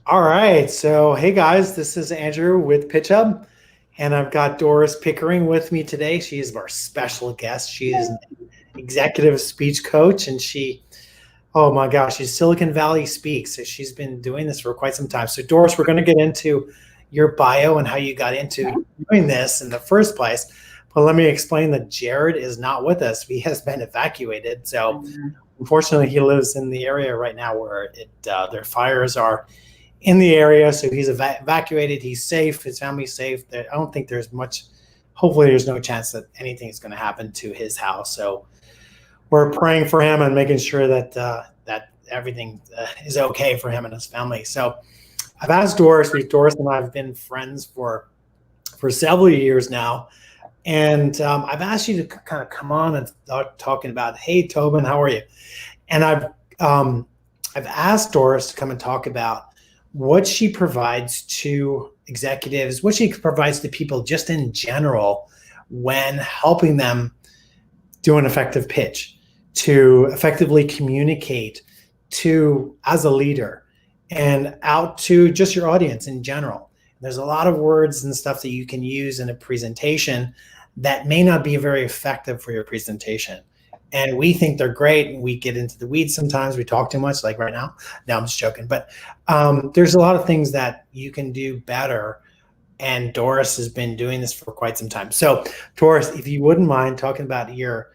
All right. So, hey guys, this is Andrew with PitchHub, and I've got Doris Pickering with me today. She is our special guest. She is an executive speech coach, and oh my gosh, she's Silicon Valley speaks. So she's been doing this for quite some time. So, Doris, we're going to get into your bio and how you got into doing this in the first place. But let me explain that Jared is not with us. He has been evacuated. So, unfortunately, he lives in the area right now where their fires are in the area, so he's evacuated. He's safe. His family's safe. I don't think there's much. Hopefully, there's no chance that anything is going to happen to his house. So we're praying for him and making sure that everything is okay for him and his family. So I've asked Doris. Doris and I have been friends for several years now, and I've asked you to kind of come on and start talking about, hey, Tobin, how are you? And I've asked Doris to come and talk about what she provides to executives, what she provides to people just in general when helping them do an effective pitch, to effectively communicate to as a leader and out to just your audience in general. There's a lot of words and stuff that you can use in a presentation that may not be very effective for your presentation. And we think they're great, and we get into the weeds sometimes. We talk too much, like right now. No, I'm just joking. But there's a lot of things that you can do better, and Doris has been doing this for quite some time. So, Doris, if you wouldn't mind talking about your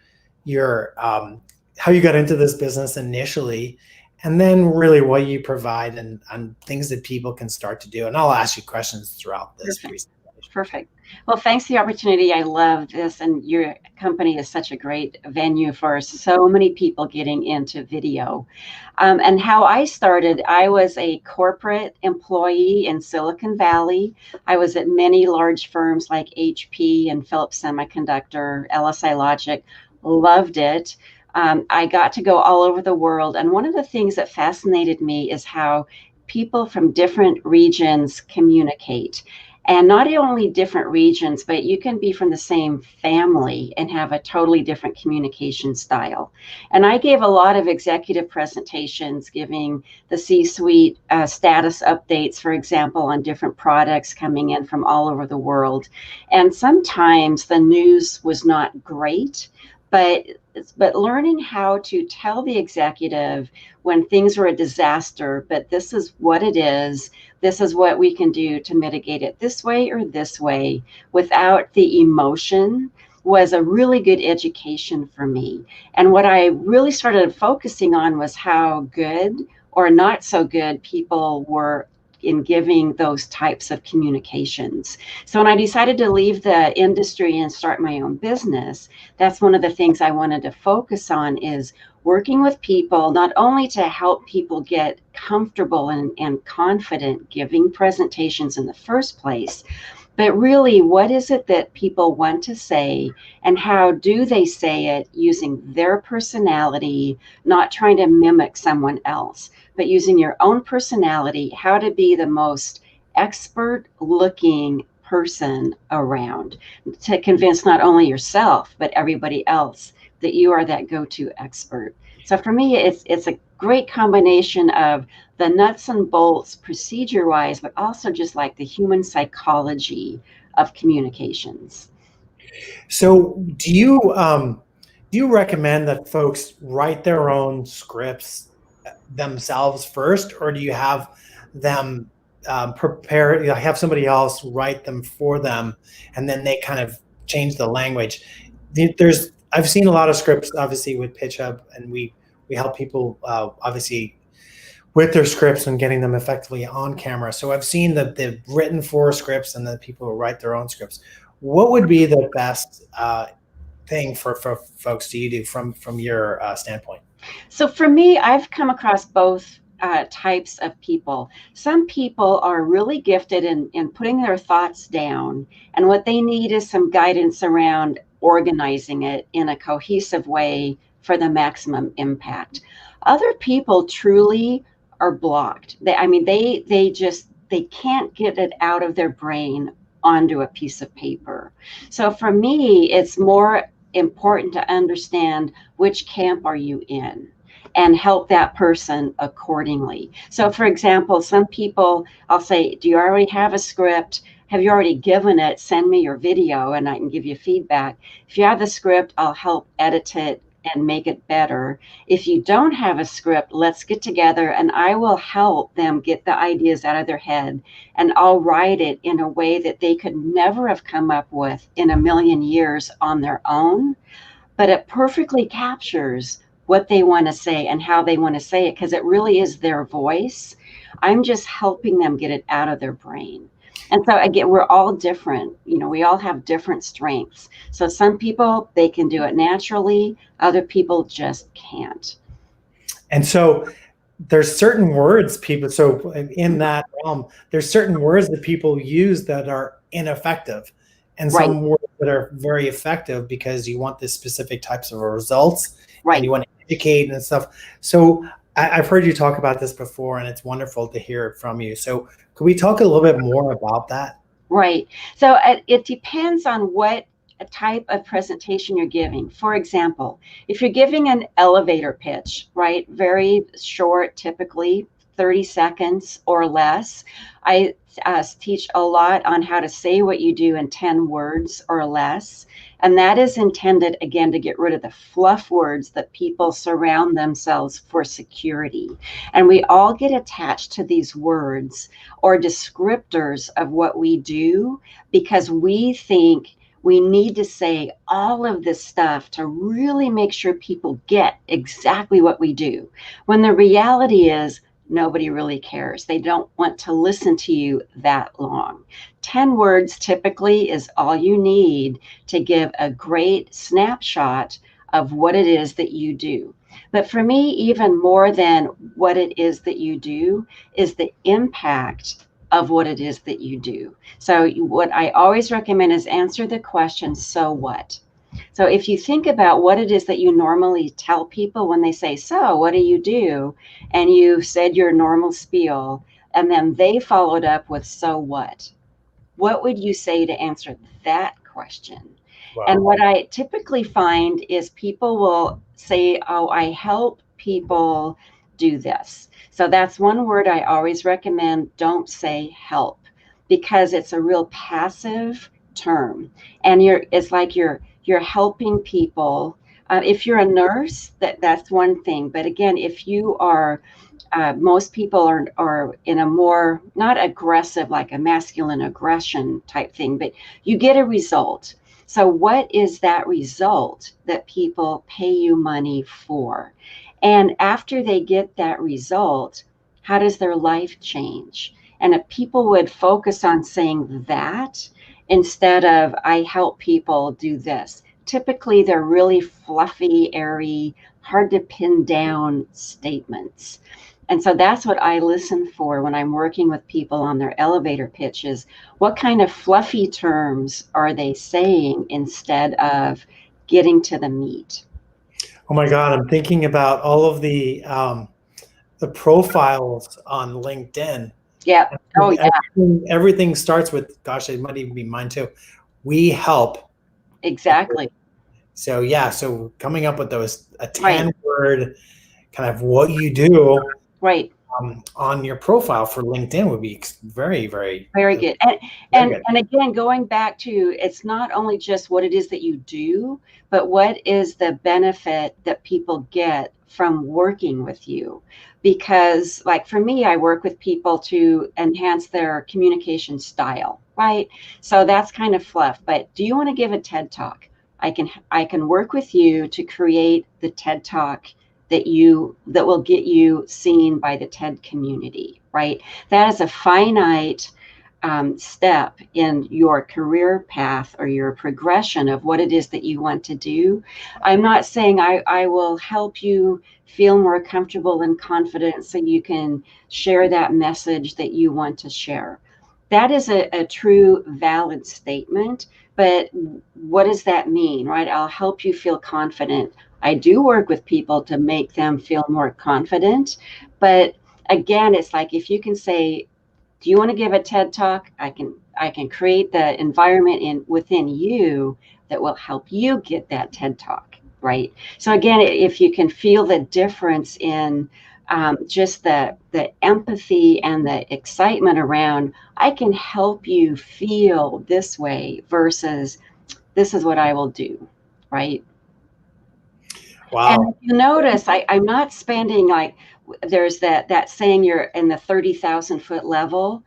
how you got into this business initially, and then really what you provide and things that people can start to do. And I'll ask you questions throughout this presentation. Perfect. Well, thanks for the opportunity. I love this, and your company is such a great venue for so many people getting into video. And how I started, I was a corporate employee in Silicon Valley. I was at many large firms like HP and Philips Semiconductor, LSI Logic, loved it. I got to go all over the world. And one of the things that fascinated me is how people from different regions communicate. And not only different regions, but you can be from the same family and have a totally different communication style. And I gave a lot of executive presentations giving the C-suite status updates, for example, on different products coming in from all over the world. And sometimes the news was not great, but learning how to tell the executive when things are a disaster, but this is what it is, this is what we can do to mitigate it this way or this way without the emotion, was a really good education for me. And what I really started focusing on was how good or not so good people were in giving those types of communications. So when I decided to leave the industry and start my own business, that's one of the things I wanted to focus on, is working with people, not only to help people get comfortable and confident giving presentations in the first place, but really, what is it that people want to say, and how do they say it using their personality, not trying to mimic someone else, but using your own personality, how to be the most expert looking person around to convince not only yourself, but everybody else that you are that go-to expert. So for me, it's a great combination of the nuts and bolts procedure wise, but also just like the human psychology of communications. So, do you recommend that folks write their own scripts themselves first, or do you have them prepare? Have somebody else write them for them, and then they kind of change the language? I've seen a lot of scripts, obviously with PitchHub, and we help people obviously with their scripts and getting them effectively on camera. So I've seen the written for scripts and the people who write their own scripts. What would be the best thing for folks to you do from your standpoint? So for me, I've come across both types of people. Some people are really gifted in putting their thoughts down, and what they need is some guidance around organizing it in a cohesive way for the maximum impact. Other people truly are blocked. They can't get it out of their brain onto a piece of paper. So for me, it's more important to understand which camp are you in. and help that person accordingly. So for example, some people, I'll say, do you already have a script? Have you already given it? Send me your video and I can give you feedback. If you have the script, I'll help edit it and make it better. If you don't have a script, let's get together and I will help them get the ideas out of their head, and I'll write it in a way that they could never have come up with in a million years on their own. But it perfectly captures what they want to say and how they want to say it, because it really is their voice. I'm just helping them get it out of their brain. And so again, we're all different. We all have different strengths. So some people, they can do it naturally. Other people just can't. And so there's certain words so in that realm, there's certain words that people use that are ineffective, and Right. some words that are very effective because you want this specific types of results, Right. and you want to educate and stuff. So I've heard you talk about this before, and it's wonderful to hear it from you. So could we talk a little bit more about that? Right. So it depends on what type of presentation you're giving. For example, if you're giving an elevator pitch, right, very short, typically 30 seconds or less, I teach a lot on how to say what you do in 10 words or less. And that is intended, again, to get rid of the fluff words that people surround themselves for security. And we all get attached to these words or descriptors of what we do because we think we need to say all of this stuff to really make sure people get exactly what we do. When the reality is, nobody really cares. They don't want to listen to you that long. 10 words typically is all you need to give a great snapshot of what it is that you do. But for me, even more than what it is that you do is the impact of what it is that you do. So what I always recommend is answer the question, so what? So if you think about what it is that you normally tell people when they say, so what do you do? And you said your normal spiel, and then they followed up with, so what? What would you say to answer that question? Wow. And what I typically find is people will say, oh, I help people do this. So that's one word I always recommend. Don't say help, because it's a real passive term. And it's like you're helping people. If you're a nurse, that's one thing. But again, if you are, most people are in a more, not aggressive, like a masculine aggression type thing, but you get a result. So what is that result that people pay you money for? And after they get that result, how does their life change? And if people would focus on saying that instead of, I help people do this, typically they're really fluffy, airy, hard to pin down statements. And so that's what I listen for when I'm working with people on their elevator pitches. What kind of fluffy terms are they saying instead of getting to the meat? Oh my God, I'm thinking about all of the profiles on LinkedIn. Yeah. Oh, yeah. Everything starts with, gosh, it might even be mine too. We help. Exactly. So yeah, so coming up with a 10 Right. word kind of what you do Right. On your profile for LinkedIn would be very, very, Very good. very And good. and again, going back to, it's not only just what it is that you do, but what is the benefit that people get from working with you. Because like for me, I work with people to enhance their communication style, right? So that's kind of fluff. But do you want to give a TED Talk? I can work with you to create the TED Talk that will get you seen by the TED community, right? That is a finite step in your career path or your progression of what it is that you want to do. I'm not saying I will help you feel more comfortable and confident so you can share that message that you want to share. That is a true valid statement, but what does that mean, right? I'll help you feel confident. I do work with people to make them feel more confident, but again, it's like if you can say, do you want to give a TED Talk? I can create the environment within you that will help you get that TED Talk. right? So again, if you can feel the difference in just the empathy and the excitement around, I can help you feel this way versus this is what I will do, right? And Wow. you notice I'm not spending like there's that saying you're in the 30,000 foot level.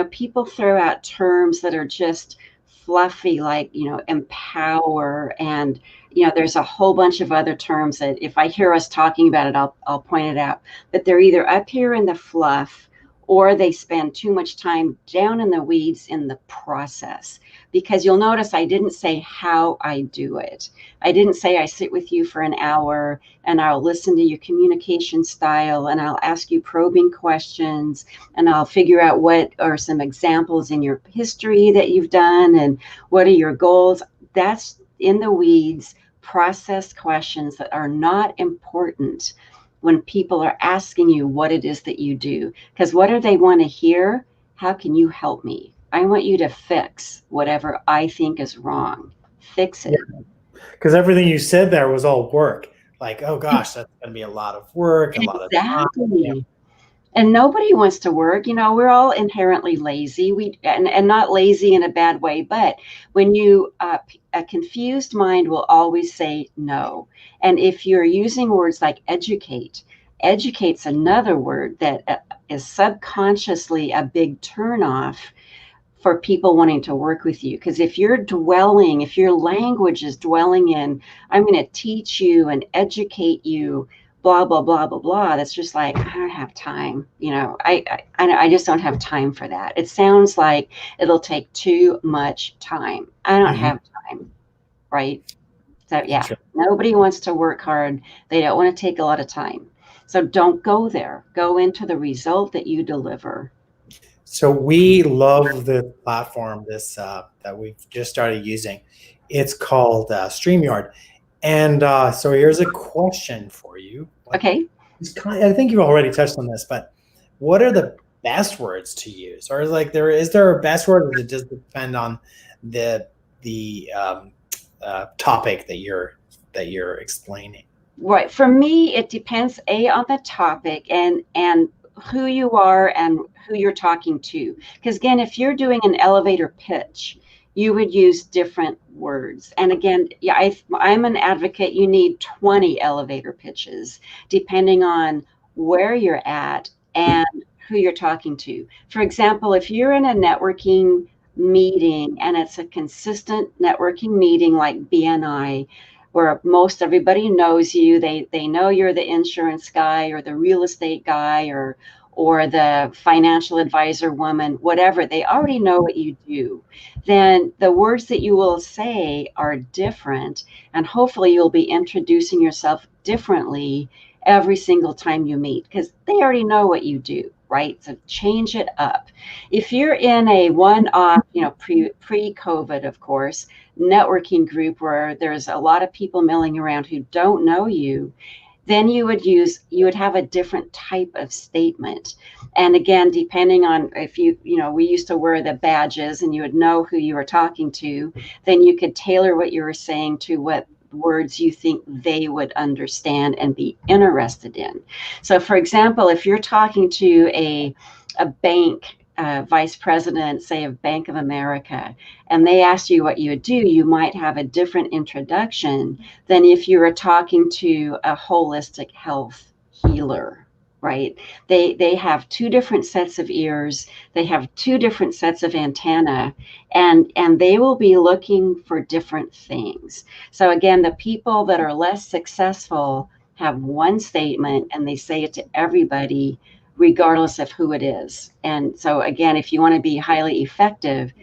People throw out terms that are just fluffy, like empower, and there's a whole bunch of other terms that if I hear us talking about it, I'll point it out. But they're either up here in the fluff, or they spend too much time down in the weeds in the process. Because you'll notice I didn't say how I do it. I didn't say I sit with you for an hour and I'll listen to your communication style and I'll ask you probing questions and I'll figure out what are some examples in your history that you've done and what are your goals. That's in the weeds, process questions that are not important when people are asking you what it is that you do. Because what do they want to hear? How can you help me? I want you to fix whatever I think is wrong. Fix Yeah. it. Because everything you said there was all work. Like, oh gosh, that's going to be a lot of work, a lot of time. Yeah. Exactly. And nobody wants to work. We're all inherently lazy. And not lazy in a bad way, but when a confused mind will always say no. And if you're using words like educate's another word that is subconsciously a big turnoff for people wanting to work with you. Because if your language is dwelling in, I'm going to teach you and educate you, blah, blah, blah, blah, blah, that's just like, I don't have time. I just don't have time for that. It sounds like it'll take too much time. I don't Mhm. have time, right? So, yeah, Interesting. nobody wants to work hard. They don't want to take a lot of time. So don't go there. Go into the result that you deliver. So we love the platform that we've just started using. It's called StreamYard. And so here's a question for you. Okay. I think you've already touched on this, but what are the best words to use? Or is there a best word, or does it just depend on the topic that you're explaining? Right. For me, it depends on the topic and who you are and who you're talking to. Because again, if you're doing an elevator pitch, you would use different words. And again, yeah, I'm an advocate. You need 20 elevator pitches, depending on where you're at and who you're talking to. For example, if you're in a networking meeting and it's a consistent networking meeting like BNI, where most everybody knows you. They know you're the insurance guy or the real estate guy or the financial advisor woman, whatever. They already know what you do. Then the words that you will say are different, and hopefully you'll be introducing yourself differently every single time you meet because they already know what you do. Right? So change it up. If you're in a one-off, pre-COVID, of course, networking group where there's a lot of people milling around who don't know you, then you would have a different type of statement. And again, depending on if we used to wear the badges and you would know who you were talking to, then you could tailor what you were saying to what words you think they would understand and be interested in. So for example, if you're talking to a bank vice president, say of Bank of America, and they asked you what you would do, you might have a different introduction than if you were talking to a holistic health healer, right? They have two different sets of ears, they have two different sets of antenna, and they will be looking for different things. So again, the people that are less successful have one statement and they say it to everybody regardless of who it is. And so again, if you want to be highly effective,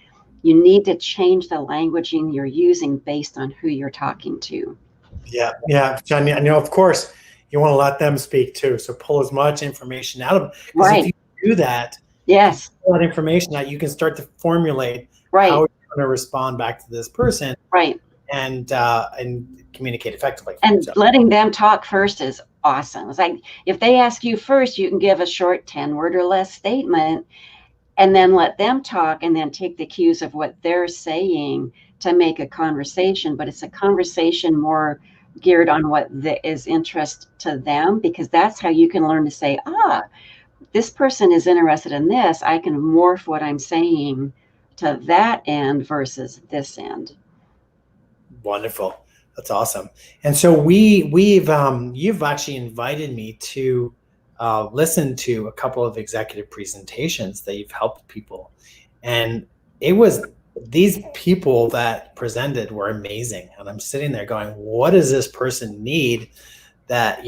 you need to change the languaging you're using based on who you're talking to. Yeah, yeah, John. Of course, you want to let them speak too. So pull as much information out of them, because if Right. you do that, if you Yes. pull that information out, you can start to formulate how Right. you're going to respond back to this person Right. and communicate effectively. And So letting them talk first is awesome. It's like if they ask you first, you can give a short 10-word or less statement and then let them talk and then take the cues of what they're saying to make a conversation. But it's a conversation more geared on what is interest to them, because that's how you can learn to say, this person is interested in this. I can morph what I'm saying to that end versus this end. Wonderful. That's awesome. And so we've you've actually invited me to listen to a couple of executive presentations that you've helped people, and it was these people that presented were amazing. And I'm sitting there going, what does this person need? That,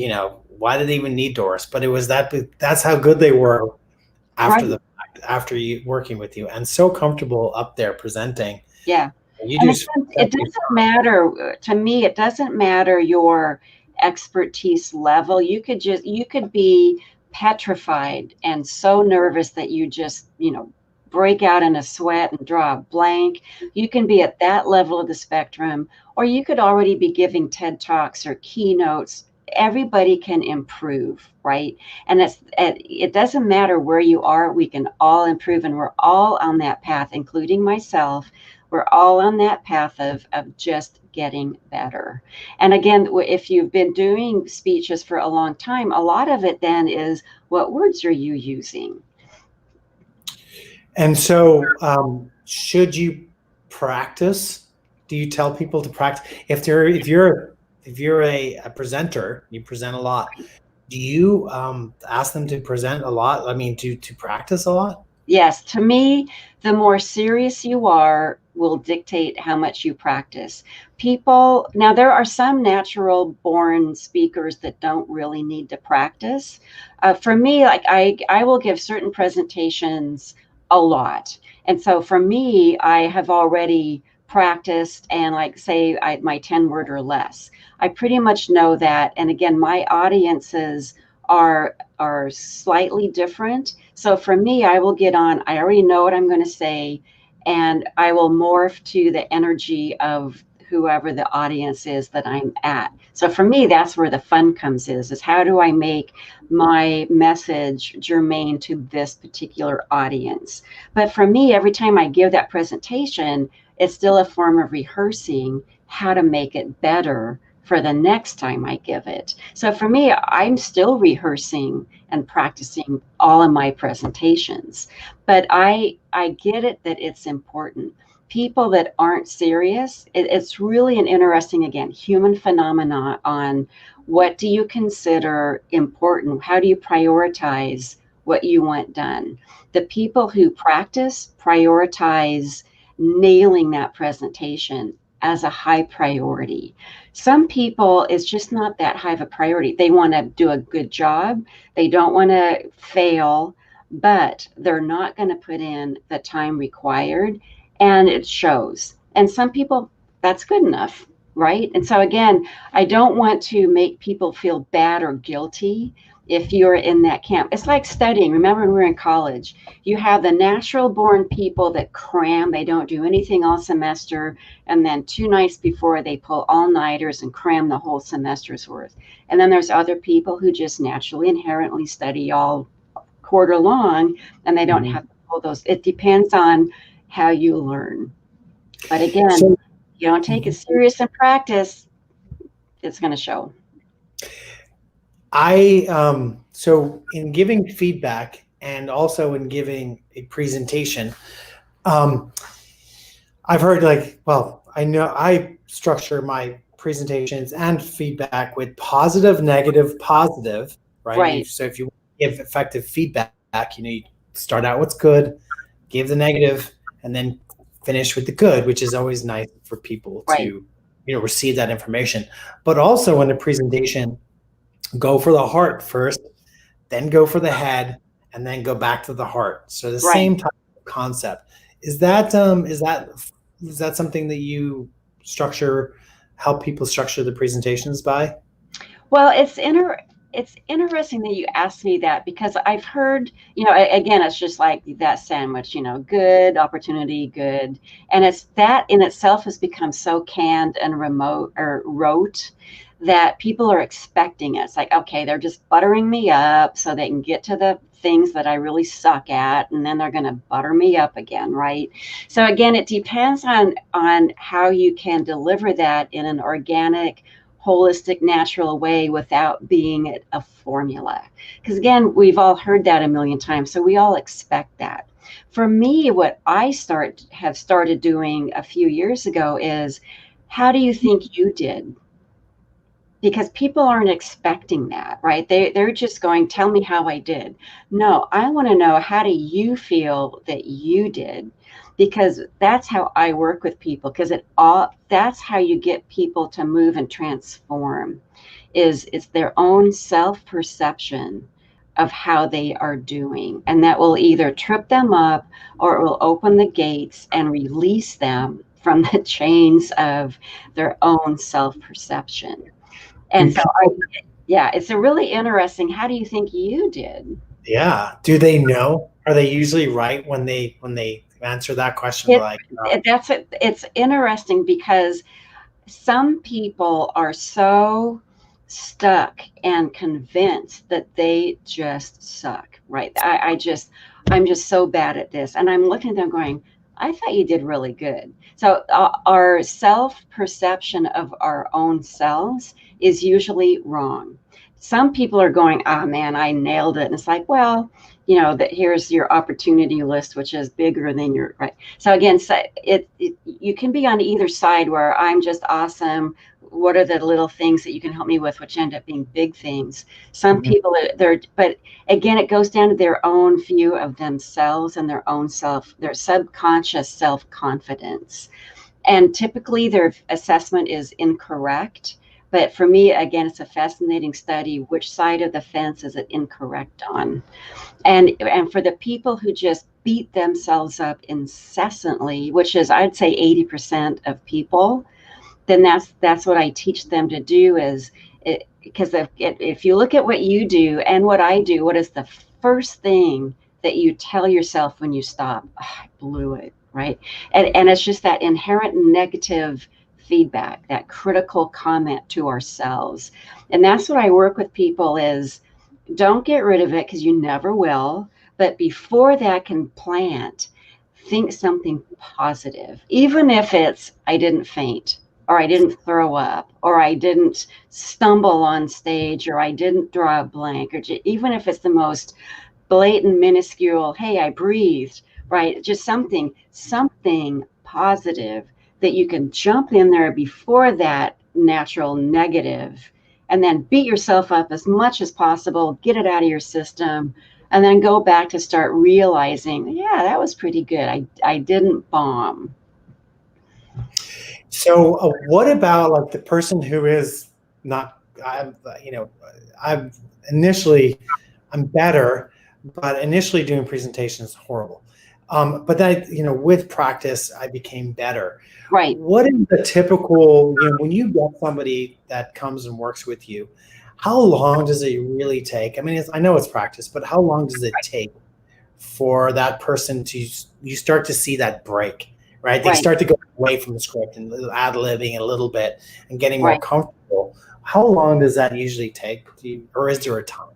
why did they even need Doris? But it was that's how good they were after Right. after you working with you, and so comfortable up there presenting. Yeah. You And do. it doesn't matter, to me, it doesn't matter your expertise level. You could be petrified and so nervous that you just, break out in a sweat and draw a blank. You can be at that level of the spectrum, or you could already be giving TED Talks or keynotes. Everybody can improve, right? And it doesn't matter where you are, we can all improve, and we're all on that path, including myself. We're all on that path of just getting better. And again, if you've been doing speeches for a long time, a lot of it then is, what words are you using? And so, should you practice? Do you tell people to practice? If you're a presenter, you present a lot. Do you ask them to present a lot? I mean, to practice a lot? Yes, to me, the more serious you are will dictate how much you practice. Now there are some natural born speakers that don't really need to practice. For me, like I will give certain presentations a lot. And so for me, I have already practiced and like say my 10 word or less. I pretty much know that. And again, my audiences are slightly different. So for me, I will get on, I already know what I'm going to say, and I will morph to the energy of whoever the audience is that I'm at. So for me, that's where the fun comes is how do I make my message germane to this particular audience? But for me, every time I give that presentation, it's still a form of rehearsing how to make it better for the next time I give it. So for me, I'm still rehearsing and practicing all of my presentations. But I get it that it's important. People that aren't serious, it's really an interesting, again, human phenomena on what do you consider important? How do you prioritize what you want done? The people who practice prioritize nailing that presentation as a high priority. Some people, it's just not that high of a priority. They want to do a good job. They don't want to fail, but they're not going to put in the time required, and it shows. And some people, that's good enough, right? And so again, I don't want to make people feel bad or guilty if you're in that camp. It's like studying. Remember when we were in college, you have the natural born people that cram, they don't do anything all semester, and then 2 nights before they pull all-nighters and cram the whole semester's worth. And then there's other people who just naturally inherently study all quarter long, and they don't have to pull those. It depends on how you learn. But again, So, you don't take it serious in practice, it's going to show. so in giving feedback and also in giving a presentation, I've heard I know I structure my presentations and feedback with positive, negative, positive, right? Right. So if you give effective feedback, you start out what's good, give the negative, and then finish with the good, which is always nice for people to, receive that information. But also in a presentation, go for the heart first, then go for the head, and then go back to the heart. So the same type of concept. Is that something that you help people structure the presentations by? Well, it's interesting that you asked me that, because I've heard, again, it's just like that sandwich, good opportunity, good. And it's that in itself has become so canned and remote or rote that people are expecting it. It's like, okay, they're just buttering me up so they can get to the things that I really suck at, and then they're going to butter me up again, right? So again, it depends on how you can deliver that in an organic, holistic, natural way without being a formula. Because again, we've all heard that a million times, so we all expect that. For me, what I have started doing a few years ago is, how do you think you did? Because people aren't expecting that, right? They're just going, tell me how I did. No, I want to know, how do you feel that you did? Because that's how I work with people, because that's how you get people to move and transform, is it's their own self-perception of how they are doing. And that will either trip them up, or it will open the gates and release them from the chains of their own self-perception. Do And so people, yeah, it's a really interesting. How do you think you did? yeah. Do they know? Are they usually right when they answer that question? It, Like, that's it. It's interesting because some people are so stuck and convinced that they just suck, right? I'm just so bad at this. And I'm looking at them going, I thought you did really good. So our self perception of our own selves is usually wrong. Some people are going, oh man, I nailed it. And it's like, well, that here's your opportunity list, which is bigger than your, right. So again, you can be on either side, where I'm just awesome. What are the little things that you can help me with, which end up being big things? Some mhm. people, but again, it goes down to their own view of themselves and their subconscious self-confidence. And typically their assessment is incorrect. But for me, again, it's a fascinating study. Which side of the fence is it incorrect on? And for the people who just beat themselves up incessantly, which is, I'd say, 80% of people, then that's what I teach them to do. Because if you look at what you do and what I do, what is the first thing that you tell yourself when you stop? Oh, I blew it, right? And it's just that inherent negative feedback, that critical comment to ourselves. And that's what I work with people is, don't get rid of it, because you never will. But before that can plant, think something positive, even if it's, I didn't faint, or I didn't throw up, or I didn't stumble on stage, or I didn't draw a blank, or even if it's the most blatant, minuscule, hey, I breathed, right? Just something positive that you can jump in there before that natural negative, and then beat yourself up as much as possible, get it out of your system, and then go back to start realizing, yeah, that was pretty good. I didn't bomb. So, what about like the person who is not? I'm, I'm initially, I'm better, but initially doing presentations horrible. But then, with practice, I became better. Right, What is the typical, when you get somebody that comes and works with you, how long does it really take? I mean, I know it's practice, but how long does it take for that person to, you start to see that break, right? They right, start to go away from the script and ad-libbing a little bit and getting more right. comfortable. How long does that usually take? Or is there a time?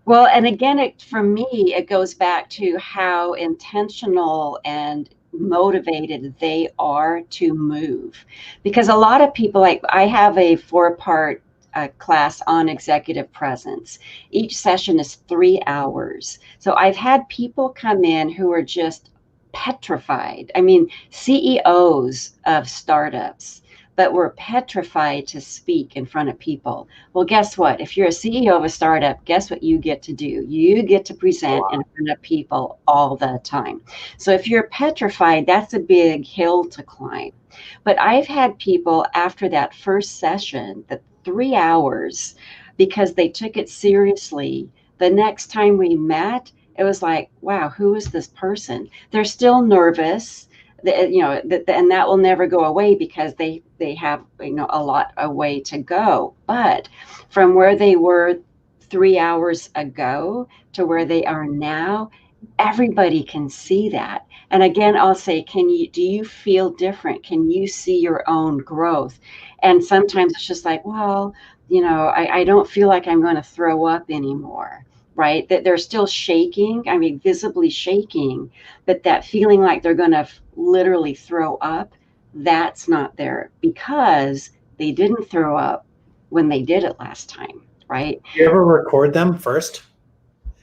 Well, and again, for me, it goes back to how intentional and motivated they are to move. Because a lot of people, like, I have a 4-part class on executive presence. Each session is 3 hours. So I've had people come in who are just petrified. I mean, CEOs of startups, but were petrified to speak in front of people. Well, guess what? If you're a CEO of a startup, guess what you get to do? You get to present in front of people all the time. So if you're petrified, that's a big hill to climb. But I've had people after that first session, the 3 hours, because they took it seriously, the next time we met, it was like, wow, who is this person? They're still nervous, and that will never go away, because they have a lot a way to go. But from where they were 3 hours ago to where they are now, everybody can see that. And again, I'll say, do you feel different? Can you see your own growth? And sometimes it's just like, well, I don't feel like I'm going to throw up anymore, right? That they're still shaking, I mean, visibly shaking, but that feeling like they're going to literally throw up, that's not there, because they didn't throw up. when they did it last time, right? You ever record them first?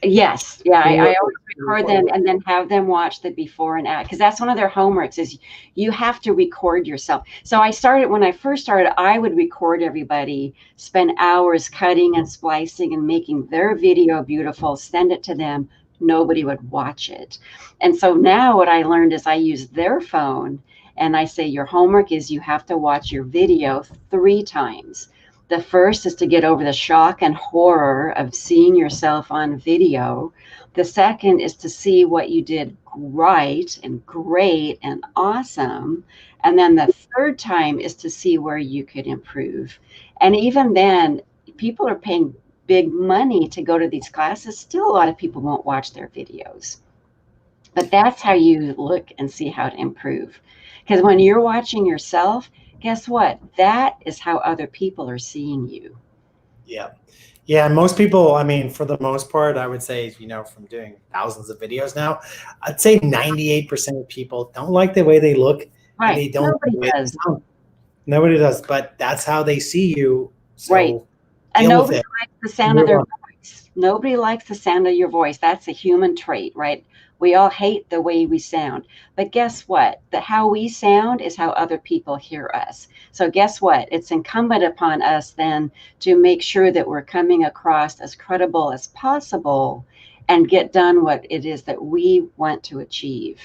Yes. Yeah. I You always record them and then have them watch the before and after, because that's one of their homeworks is you have to record yourself. So when I first started, I would record everybody, spend hours cutting and splicing and making their video beautiful, send it to them. Nobody would watch it. And so now what I learned is I use their phone and I say, your homework is you have to watch your video 3 times. The first is to get over the shock and horror of seeing yourself on video. The second is to see what you did right and great and awesome. And then the third time is to see where you could improve. And even then, people are paying big money to go to these classes. Still, a lot of people won't watch their videos. But that's how you look and see how to improve. Because when you're watching yourself, guess what? That is how other people are seeing you. Yeah. Yeah. And most people, I mean, for the most part, I would say, from doing thousands of videos now, I'd say 98% of people don't like the way they look. Right. And they don't. Nobody does. Nobody does, but that's how they see you. So right. And nobody likes the sound of their voice. Nobody likes the sound of your voice. That's a human trait, right? We all hate the way we sound. But guess what? How we sound is how other people hear us. So guess what? It's incumbent upon us then to make sure that we're coming across as credible as possible and get done what it is that we want to achieve.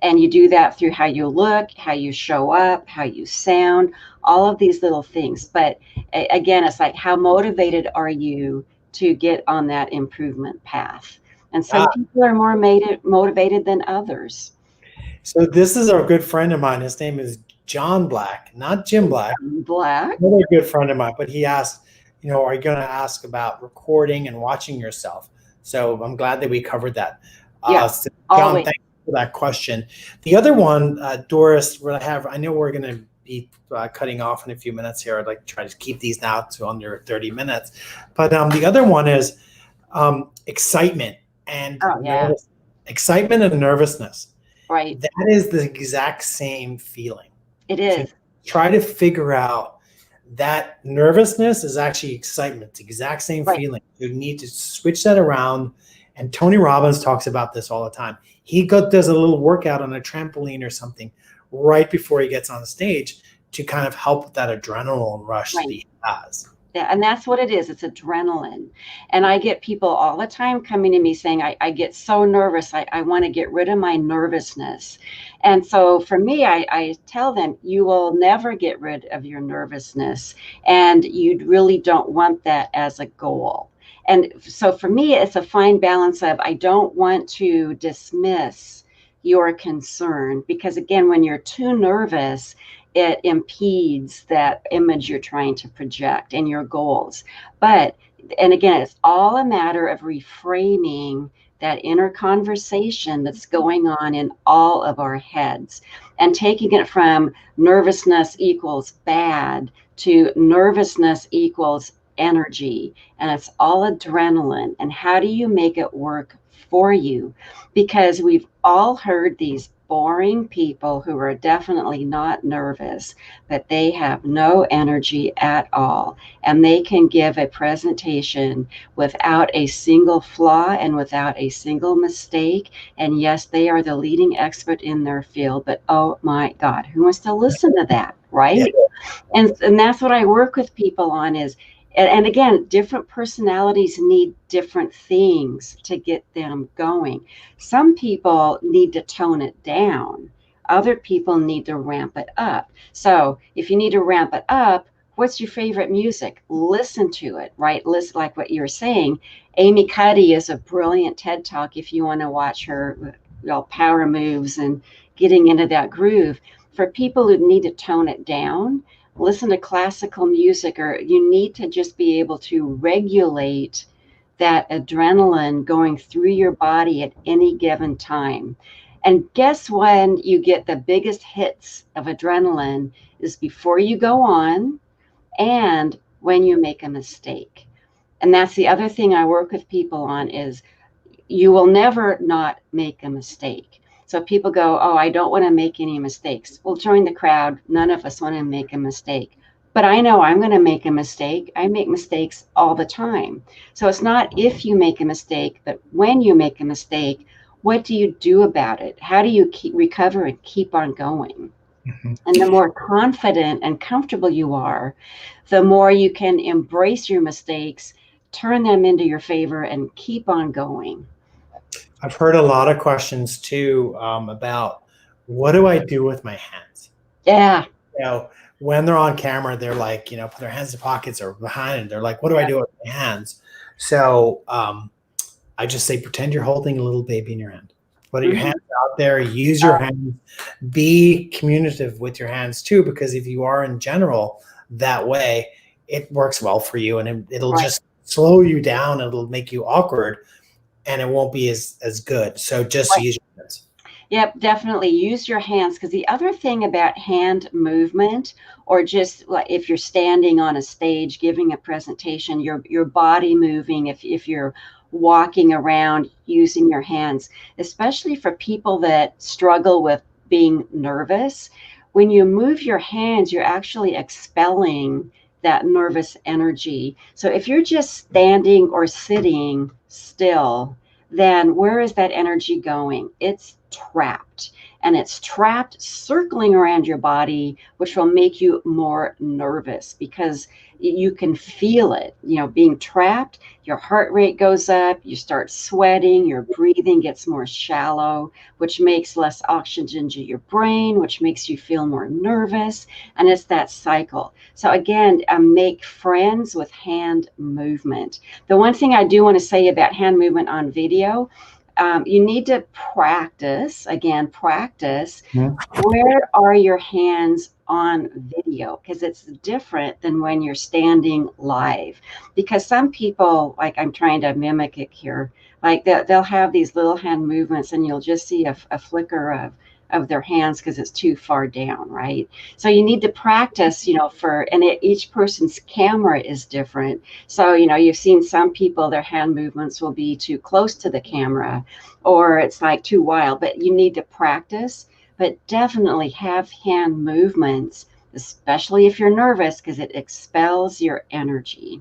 And you do that through how you look, how you show up, how you sound, all of these little things. But again, it's like, how motivated are you to get on that improvement path? And some people are more motivated than others. So this is a good friend of mine. His name is John Black, not Jim Black. Black. Another good friend of mine. But he asked, are you going to ask about recording and watching yourself? So I'm glad that we covered that. Yeah, so John, thank you for that question. The other one, Doris, I know we're going to be cutting off in a few minutes here. I'd like to try to keep these now to under 30 minutes. But the other one is excitement. And excitement and nervousness. Right. That is the exact same feeling. It is. So try to figure out that nervousness is actually excitement. It's the exact same feeling. You need to switch that around. And Tony Robbins talks about this all the time. He does a little workout on a trampoline or something right before he gets on the stage to kind of help with that adrenaline rush that he has. Yeah, and that's what it is. It's adrenaline. And I get people all the time coming to me saying, I get so nervous. I want to get rid of my nervousness. And so for me, I tell them, you will never get rid of your nervousness. And you really don't want that as a goal. And so for me, it's a fine balance of, I don't want to dismiss your concern, because again, when you're too nervous, it impedes that image you're trying to project and your goals. And again, it's all a matter of reframing that inner conversation that's going on in all of our heads and taking it from nervousness equals bad to nervousness equals energy. And it's all adrenaline. And how do you make it work for you? Because we've all heard these boring people who are definitely not nervous, but they have no energy at all. And they can give a presentation without a single flaw and without a single mistake. And yes, they are the leading expert in their field, but oh my God, who wants to listen to that, right? And that's what I work with people on is, and again, different personalities need different things to get them going. Some people need to tone it down. Other people need to ramp it up. So if you need to ramp it up, what's your favorite music? Listen to it, right? Listen, like what you're saying. Amy Cuddy is a brilliant TED Talk if you want to watch her power moves and getting into that groove. For people who need to tone it down, listen to classical music, or you need to just be able to regulate that adrenaline going through your body at any given time. And guess when you get the biggest hits of adrenaline is before you go on and when you make a mistake. And that's the other thing I work with people on is you will never not make a mistake. So people go, oh, I don't want to make any mistakes. Well, join the crowd. None of us want to make a mistake. but I know I'm going to make a mistake. I make mistakes all the time. So it's not if you make a mistake, but when you make a mistake, what do you do about it? How do you recover and keep on going? Mhm. And the more confident and comfortable you are, the more you can embrace your mistakes, turn them into your favor, and keep on going. I've heard a lot of questions too about what do I do with my hands? Yeah. You know, when they're on camera, they're like, put their hands in pockets or behind, and they're like, what do I do with my hands? So I just say, pretend you're holding a little baby in your hand. Put your hands out there, use your hands, be communicative with your hands too, because if you are in general that way, it works well for you, and it'll Right. just slow you down. It'll make you awkward, and it won't be as good. So just use your hands. Yep, definitely use your hands, because the other thing about hand movement, or just like if you're standing on a stage giving a presentation, your body moving, if you're walking around using your hands, especially for people that struggle with being nervous, when you move your hands, you're actually expelling that nervous energy. So if you're just standing or sitting still, then where is that energy going? It's trapped, and it's trapped circling around your body, which will make you more nervous because you can feel it, being trapped. Your heart rate goes up, you start sweating, your breathing gets more shallow, which makes less oxygen to your brain, which makes you feel more nervous. And it's that cycle. So again, make friends with hand movement. The one thing I do want to say about hand movement on video, you need to practice, Mhm. where are your hands on video, because it's different than when you're standing live. Because some people, like, I'm trying to mimic it here, like they'll have these little hand movements and you'll just see a flicker of their hands because it's too far down, right? So you need to practice, each person's camera is different. So, you've seen some people, their hand movements will be too close to the camera, or it's like too wild, but you need to practice. But definitely have hand movements, especially if you're nervous, because it expels your energy.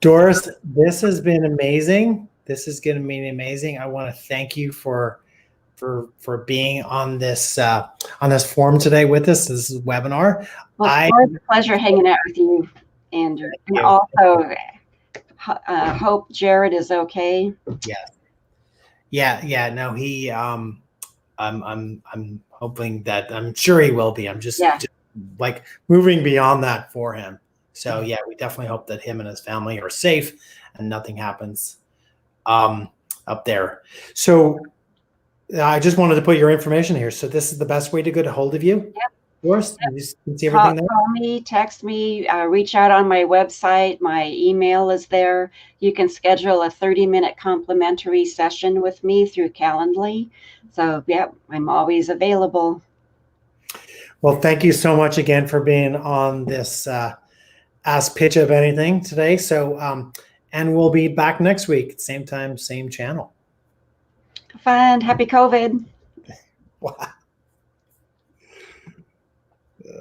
Doris, this has been amazing. This is going to be amazing. I want to thank you for being on this forum today with us. This is webinar. Well, it's I always a pleasure hanging out with you, Andrew. And also, hope Jared is okay. yeah. No, he I'm hoping that, I'm sure he will be. I'm Yeah. just like moving beyond that for him. So yeah, we definitely hope that him and his family are safe and nothing happens up there. So I just wanted to put your information here. So this is the best way to get a hold of you. Yep. Doris, you can see everything there. Call me, text me, reach out on my website. My email is there. You can schedule a 30-minute complimentary session with me through Calendly. So, yeah, I'm always available. Well, thank you so much again for being on this Ask Pitch of Anything today. So, and we'll be back next week, same time, same channel. Fun. Happy COVID. Wow.